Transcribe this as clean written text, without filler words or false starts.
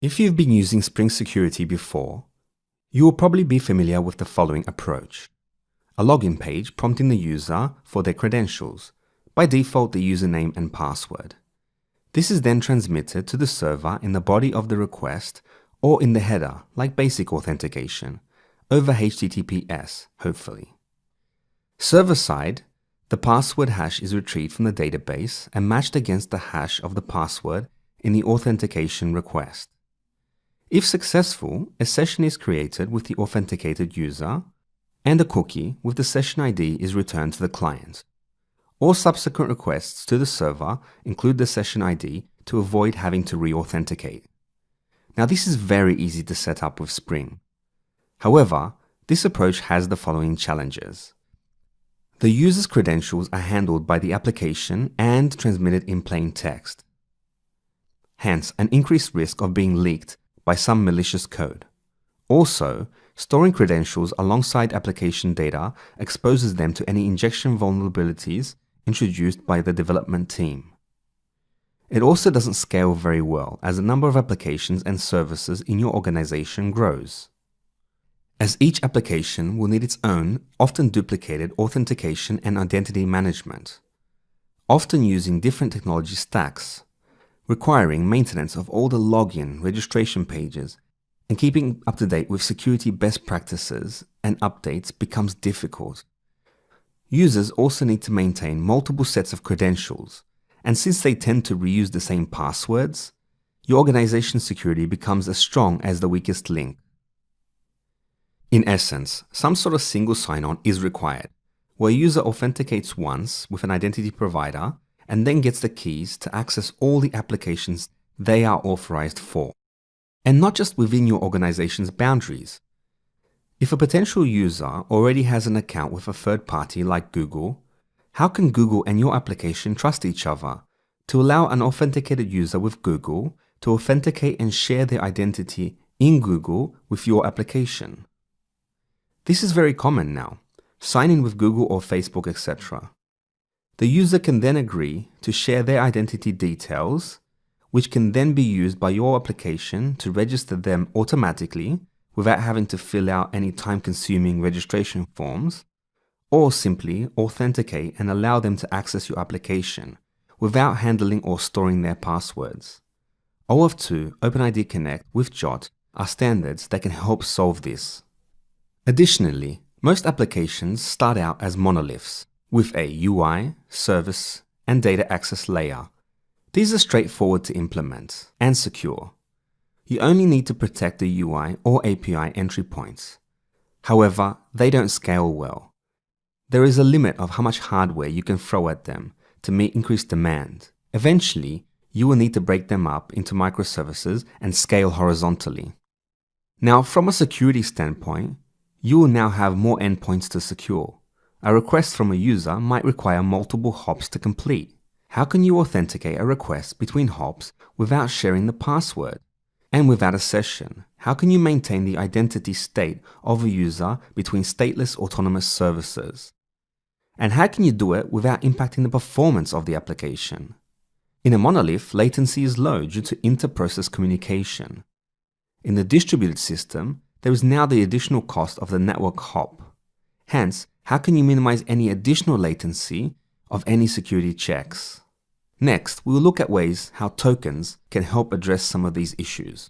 If you've been using Spring Security before, you will probably be familiar with the following approach. A login page prompting the user for their credentials, by default the username and password. This is then transmitted to the server in the body of the request or in the header, like basic authentication, over HTTPS, hopefully. Server-side, the password hash is retrieved from the database and matched against the hash of the password in the authentication request. If successful, a session is created with the authenticated user, and a cookie with the session ID is returned to the client. All subsequent requests to the server include the session ID to avoid having to re-authenticate. Now this is very easy to set up with Spring. However, this approach has the following challenges. The user's credentials are handled by the application and transmitted in plain text. Hence, an increased risk of being leaked by some malicious code. Also, storing credentials alongside application data exposes them to any injection vulnerabilities introduced by the development team. It also doesn't scale very well as the number of applications and services in your organization grows, as each application will need its own, often duplicated authentication and identity management, often using different technology stacks, requiring maintenance of all the login, registration pages, and keeping up to date with security best practices and updates becomes difficult. Users also need to maintain multiple sets of credentials, and since they tend to reuse the same passwords, your organization's security becomes as strong as the weakest link. In essence, some sort of single sign-on is required, where a user authenticates once with an identity provider and then gets the keys to access all the applications they are authorized for. And not just within your organization's boundaries. If a potential user already has an account with a third party like Google, how can Google and your application trust each other to allow an authenticated user with Google to authenticate and share their identity in Google with your application? This is very common now. Sign in with Google or Facebook, etc. The user can then agree to share their identity details, which can then be used by your application to register them automatically without having to fill out any time-consuming registration forms, or simply authenticate and allow them to access your application without handling or storing their passwords. OAuth 2, OpenID Connect with JOT are standards that can help solve this. Additionally, most applications start out as monoliths, with a UI, service, and data access layer. These are straightforward to implement and secure. You only need to protect the UI or API entry points. However, they don't scale well. There is a limit of how much hardware you can throw at them to meet increased demand. Eventually, you will need to break them up into microservices and scale horizontally. Now, from a security standpoint, you will now have more endpoints to secure. A request from a user might require multiple hops to complete. How can you authenticate a request between hops without sharing the password? And without a session, how can you maintain the identity state of a user between stateless autonomous services? And how can you do it without impacting the performance of the application? In a monolith, latency is low due to inter-process communication. In the distributed system, there is now the additional cost of the network hop. Hence, how can you minimize any additional latency of any security checks? Next, we will look at ways how tokens can help address some of these issues.